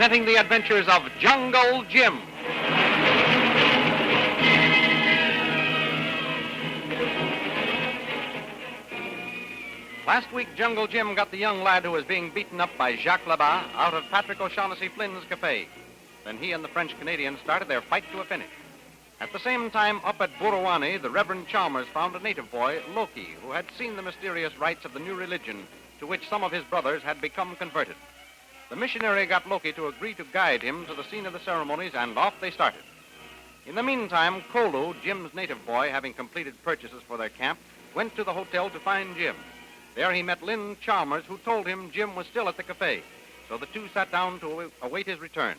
presenting the adventures of Jungle Jim. Last week, Jungle Jim got the young lad who was being beaten up by Jacques Labat out of Patrick O'Shaughnessy Flynn's cafe. Then he and the French-Canadian started their fight to a finish. At the same time, up at Burawani, the Reverend Chalmers found a native boy, Loki, who had seen the mysterious rites of the new religion to which some of his brothers had become converted. The missionary got Loki to agree to guide him to the scene of the ceremonies, and off they started. In the meantime, Kolu, Jim's native boy, having completed purchases for their camp, went to the hotel to find Jim. There he met Lynn Chalmers, who told him Jim was still at the cafe. So the two sat down to await his return.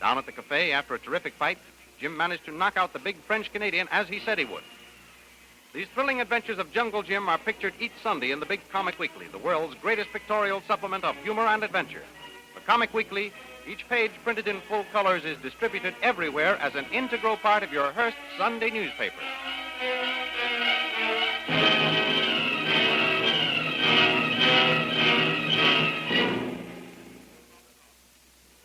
Down at the cafe, after a terrific fight, Jim managed to knock out the big French-Canadian as he said he would. These thrilling adventures of Jungle Jim are pictured each Sunday in the Big Comic Weekly, the world's greatest pictorial supplement of humor and adventure. The Comic Weekly, each page printed in full colors, is distributed everywhere as an integral part of your Hearst Sunday newspaper.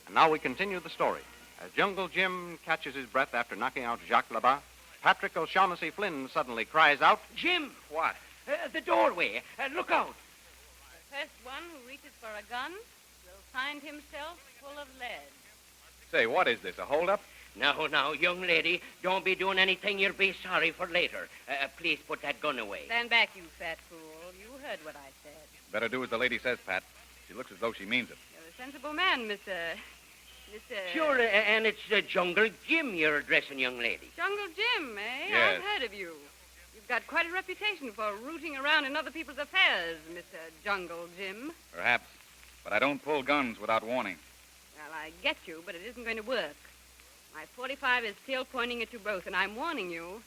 And now we continue the story. As Jungle Jim catches his breath after knocking out Jacques Labat, Patrick O'Shaughnessy Flynn suddenly cries out, Jim! What? The doorway. Look out. The first one who reaches for a gun will find himself full of lead. Say, what is this, a holdup? Now, young lady, don't be doing anything you'll be sorry for later. Please put that gun away. Stand back, you fat fool. You heard what I said. Better do as the lady says, Pat. She looks as though she means it. You're a sensible man, Mr. Sure, and it's Jungle Jim you're addressing, young lady. Jungle Jim, eh? Yes. I've heard of you. You've got quite a reputation for rooting around in other people's affairs, Mr. Jungle Jim. Perhaps. But I don't pull guns without warning. Well, I get you, but it isn't going to work. My .45 is still pointing at you both, and I'm warning you,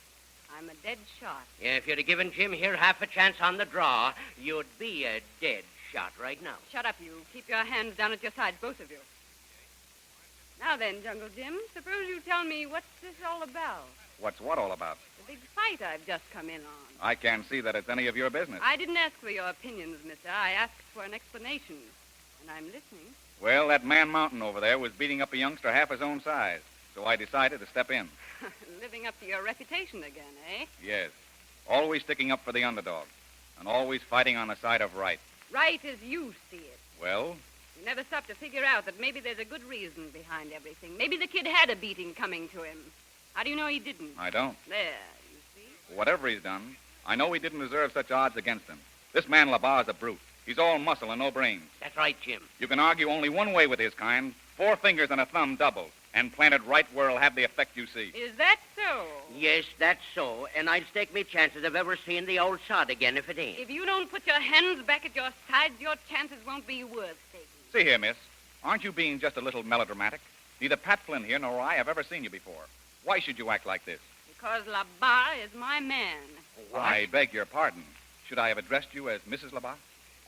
I'm a dead shot. Yeah, if you'd have given Jim here half a chance on the draw, you'd be a dead shot right now. Shut up, you. Keep your hands down at your sides, both of you. Now then, Jungle Jim, suppose you tell me what's this all about? What's what all about? The big fight I've just come in on. I can't see that it's any of your business. I didn't ask for your opinions, mister. I asked for an explanation, and I'm listening. Well, that Man Mountain over there was beating up a youngster half his own size, so I decided to step in. Living up to your reputation again, eh? Yes. Always sticking up for the underdog, and always fighting on the side of right. Right as you see it. Well? You never stop to figure out that maybe there's a good reason behind everything. Maybe the kid had a beating coming to him. How do you know he didn't? I don't. There, you see? Whatever he's done, I know he didn't deserve such odds against him. This man Labar's a brute. He's all muscle and no brains. That's right, Jim. You can argue only one way with his kind. 4 fingers and a thumb doubled, and planted right where it'll have the effect you see. Is that so? Yes, that's so, and I'd stake me chances of ever seeing the old sod again if it ain't. If you don't put your hands back at your sides, your chances won't be worth taking. See here, miss. Aren't you being just a little melodramatic? Neither Pat Flynn here nor I have ever seen you before. Why should you act like this? Because Labat is my man. What? I beg your pardon. Should I have addressed you as Mrs. Labat?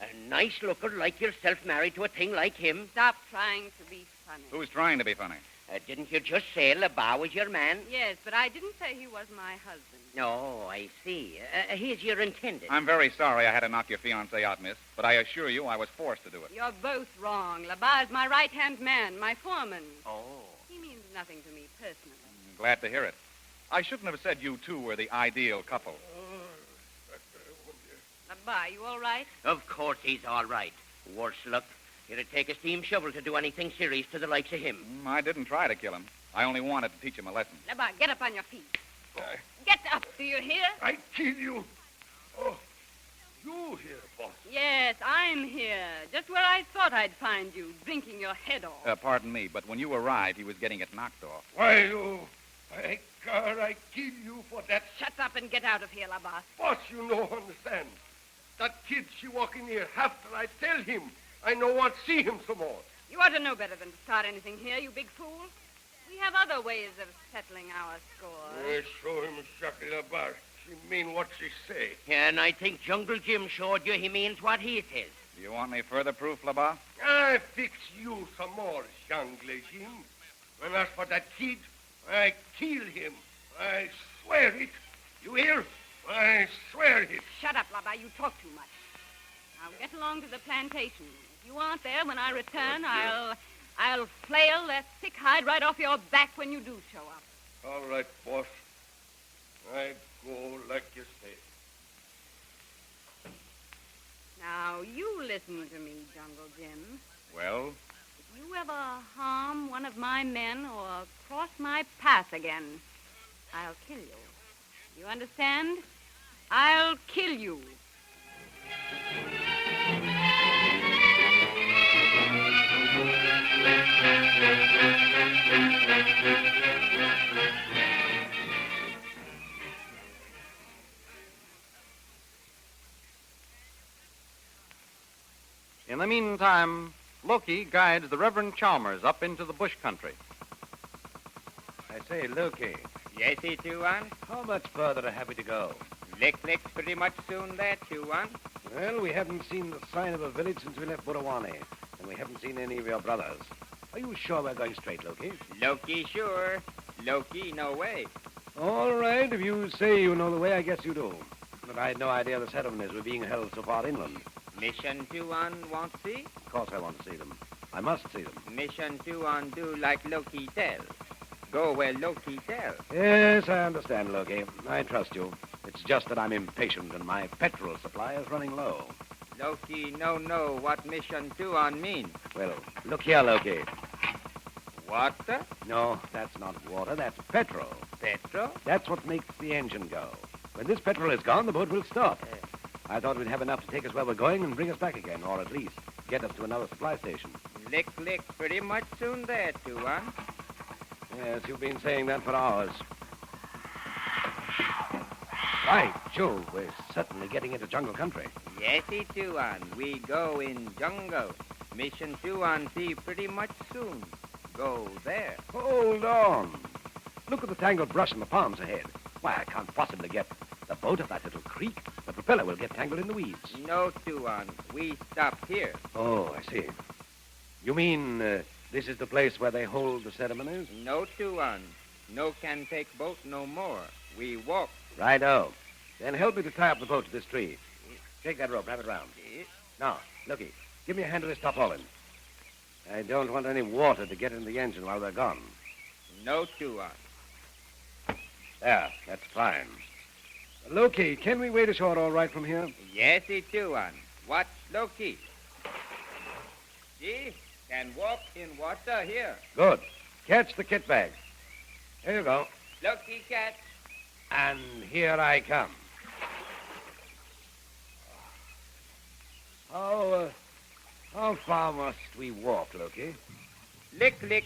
A nice looker like yourself married to a thing like him. Stop trying to be funny. Who's trying to be funny? Didn't you just say Labat was your man? Yes, but I didn't say he was my husband. No, I see. He's your intended. I'm very sorry I had to knock your fiancé out, miss, but I assure you I was forced to do it. You're both wrong. Labat is my right-hand man, my foreman. Oh. He means nothing to me personally. Glad to hear it. I shouldn't have said you two were the ideal couple. Labat, you all right? Of course he's all right. Worse luck. It'd take a steam shovel to do anything serious to the likes of him. I didn't try to kill him. I only wanted to teach him a lesson. Labat, get up on your feet. Get up, do you hear? I kill you. Oh, you here, boss. Yes, I'm here. Just where I thought I'd find you, drinking your head off. Pardon me, but when you arrived, he was getting it knocked off. Why, you... I kill you for that. Shut up and get out of here, Labat. Boss, you no understand. That kid, she walk in here after I tell him. I no want see him some more. You ought to know better than to start anything here, you big fool. We have other ways of settling our score. I show him Jacques Labar. She mean what she say. Yeah, and I think Jungle Jim showed you he means what he says. Do you want any further proof, Labat? I fix you some more, Jungle Jim. And as for that kid, I kill him. I swear it. You hear? I swear it. Shut up, Labat. You talk too much. Now get along to the plantation. If you aren't there when I return, I'll flail that thick hide right off your back when you do show up. All right, boss. I go like you say. Now, you listen to me, Jungle Jim. Well, If you ever harm one of my men or cross my path again, I'll kill you. You understand? I'll kill you. In the meantime, Loki guides the Reverend Chalmers up into the bush country. I say, Loki, Yes, Tuan. how much further have we to go? Lick's pretty much soon there, Tuan. Well, we haven't seen the sign of a village since we left Burawani, and we haven't seen any of your brothers. Are you sure we're going straight, Loki? Loki, sure. Loki, no way. All right, if you say you know the way, I guess you do. But I had no idea the settlements were being held so far inland. Mission Tuan want see? Of course I want to see them. I must see them. Mission Tuan do like Loki tell. Go where Loki tell. Yes, I understand, Loki. I trust you. It's just that I'm impatient and my petrol supply is running low. Loki no know what Mission Tuan mean. Well, look here, Loki. Water? No, that's not water. That's petrol. Petrol? That's what makes the engine go. When this petrol is gone, the boat will stop. I thought we'd have enough to take us where we're going and bring us back again, or at least get us to another supply station. Lick, pretty much soon there, Tuan. Yes, you've been saying that for hours. By Jove, we're certainly getting into jungle country. Yes, Tuan. We go in jungle. Mission Tuan see pretty much soon. Go there. Hold on. Look at the tangled brush in the palms ahead. Why, I can't possibly get the boat up that little creek. The propeller will get tangled in the weeds. No, Tuan. We stop here. Oh, I see. You mean this is the place where they hold the ceremonies? No, Tuan. No can take boat no more. We walk. Righto. Then help me to tie up the boat to this tree. Take that rope, wrap it round. Now, looky, give me a hand to this tarpaulin. I don't want any water to get in the engine while we're gone. No, Tuan. There, that's fine. Loki, can we wade ashore all right from here? Yes, Tuan. Watch Loki. See? Can walk in water here. Good. Catch the kit bag. Here you go. Loki cat. And here I come. How far must we walk, Loki? Lick.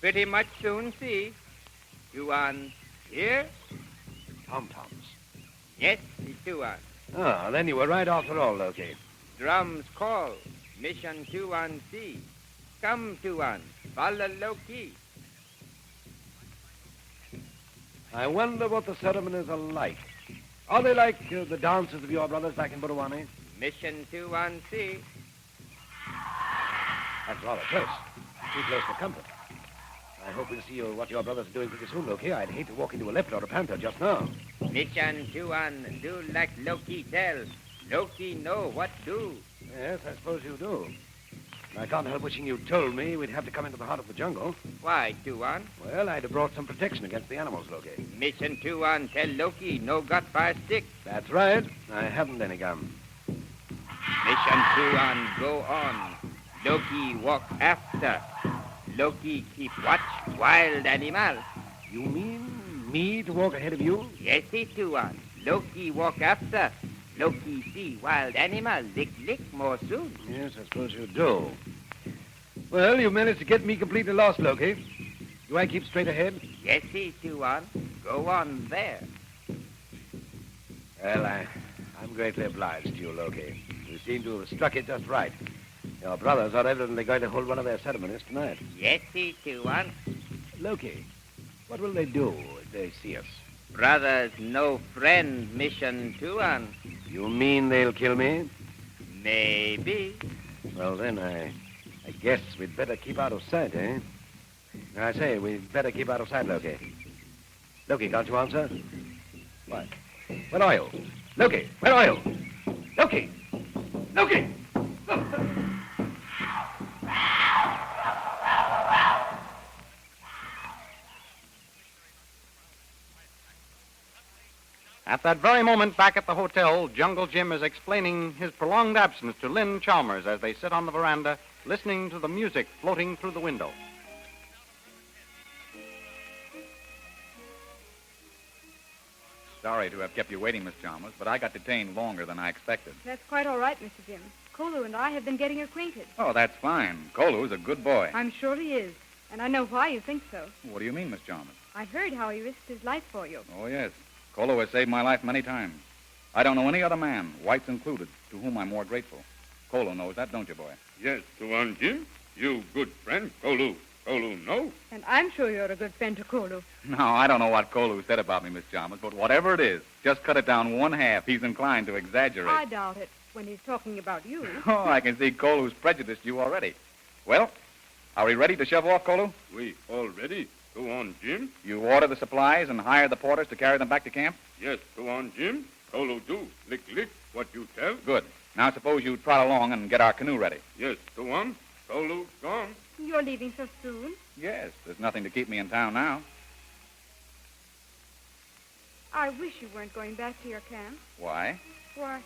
Pretty much soon see. Tuan here? Tom-toms. Yes, Tuan. Ah, then you were right after all, Loki. Drums call. Mission Tuan see. Come, Tuan. Follow Loki. I wonder what the ceremonies are like. Are they like the dances of your brothers back in Burawani? Mission Tuan see. That's rather close. Too close for comfort. I hope we'll see what your brothers are doing pretty soon, Loki. I'd hate to walk into a leopard or a panther just now. Mission Tuan do like Loki tell. Loki know what do. Yes, I suppose you do. I can't help wishing you told me we'd have to come into the heart of the jungle. Why, Tuan? Well, I'd have brought some protection against the animals, Loki. Mission Tuan tell Loki no got fire stick. That's right. I haven't any gun. Mission Tuan go on. Loki walk after. Loki keep watch wild animal. You mean me to walk ahead of you? Yes, Tuan. Loki walk after. Loki see wild animal. Lick more soon. Yes, I suppose you do. Well, you managed to get me completely lost, Loki. Do I keep straight ahead? Yes, Tuan. Go on there. Well, I'm greatly obliged to you, Loki. You seem to have struck it just right. Your brothers are evidently going to hold one of their ceremonies tonight. Yes, Tuan. Loki, what will they do if they see us? Brothers, no friend, Mission Tuan. You mean they'll kill me? Maybe. Well, then, I guess we'd better keep out of sight, eh? I say, we'd better keep out of sight, Loki. Loki, can't you answer? What? Where are you? Loki, where are you? Loki! Loki! At that very moment, back at the hotel, Jungle Jim is explaining his prolonged absence to Lynn Chalmers as they sit on the veranda, listening to the music floating through the window. Sorry to have kept you waiting, Miss Chalmers, but I got detained longer than I expected. That's quite all right, Mr. Jim. Kolu and I have been getting acquainted. Oh, that's fine. Kolu's a good boy. I'm sure he is, and I know why you think so. What do you mean, Miss Chalmers? I heard how he risked his life for you. Oh, yes. Kolu has saved my life many times. I don't know any other man, whites included, to whom I'm more grateful. Kolu knows that, don't you, boy? Yes, Tuan Jim. You good friend, Kolu. Kolu, no? And I'm sure you're a good friend to Kolu. No, I don't know what Kolu said about me, Miss Chalmers, but whatever it is, just cut it down one half. He's inclined to exaggerate. I doubt it when he's talking about you. Oh, I can see Kolu's prejudiced you already. Well, are we ready to shove off, Kolu? We all ready, Tuan Jim? You order the supplies and hire the porters to carry them back to camp? Yes, Tuan Jim. Kolu do. Lick, lick, what you tell? Good. Now suppose you trot along and get our canoe ready. Yes, Tuan. Kolu gone. You're leaving so soon? Yes, there's nothing to keep me in town now. I wish you weren't going back to your camp. Why? Why,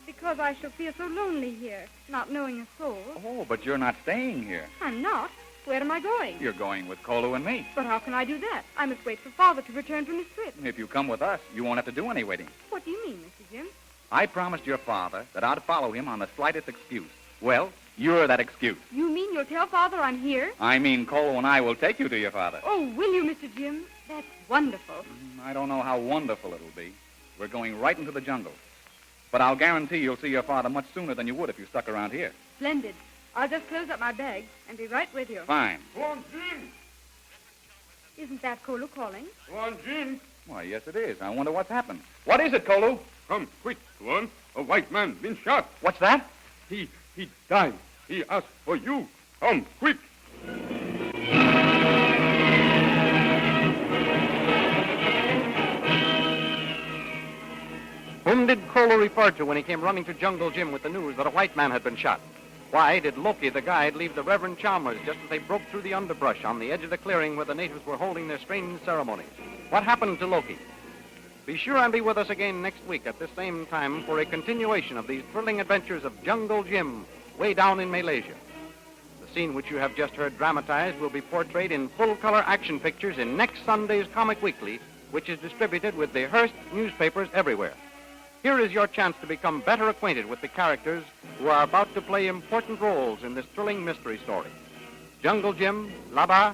because I shall feel so lonely here, not knowing a soul. Oh, but you're not staying here. I'm not. Where am I going? You're going with Kolu and me. But how can I do that? I must wait for Father to return from his trip. If you come with us, you won't have to do any waiting. What do you mean, Mr. Jim? I promised your father that I'd follow him on the slightest excuse. Well, you're that excuse. You mean you'll tell Father I'm here? I mean, Kolu and I will take you to your father. Oh, will you, Mr. Jim? That's wonderful. I don't know how wonderful it'll be. We're going right into the jungle. But I'll guarantee you'll see your father much sooner than you would if you stuck around here. Splendid. I'll just close up my bag and be right with you. Fine. Tuan Jim! Isn't that Kolu calling? Tuan Jim! Why, yes, it is. I wonder what's happened. What is it, Kolu? Come, quick, Tuan. A white man been shot. What's that? He died. He asked for you. Come, quick. Whom did Kolu refer to when he came running to Jungle Jim with the news that a white man had been shot? Why did Loki, the guide, leave the Reverend Chalmers just as they broke through the underbrush on the edge of the clearing where the natives were holding their strange ceremonies? What happened to Loki? Be sure and be with us again next week at this same time for a continuation of these thrilling adventures of Jungle Jim way down in Malaysia. The scene which you have just heard dramatized will be portrayed in full-color action pictures in next Sunday's Comic Weekly, which is distributed with the Hearst newspapers everywhere. Here is your chance to become better acquainted with the characters who are about to play important roles in this thrilling mystery story. Jungle Jim, Laba,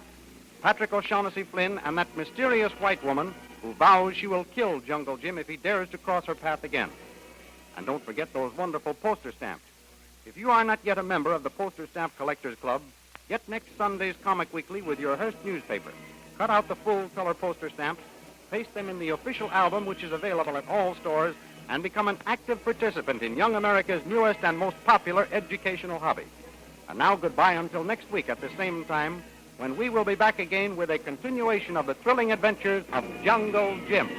Patrick O'Shaughnessy Flynn, and that mysterious white woman who vows she will kill Jungle Jim if he dares to cross her path again. And don't forget those wonderful poster stamps. If you are not yet a member of the Poster Stamp Collectors Club, get next Sunday's Comic Weekly with your Hearst newspaper. Cut out the full-color poster stamps, paste them in the official album, which is available at all stores, and become an active participant in young America's newest and most popular educational hobby. And now goodbye until next week at the same time, when we will be back again with a continuation of the thrilling adventures of Jungle Jim.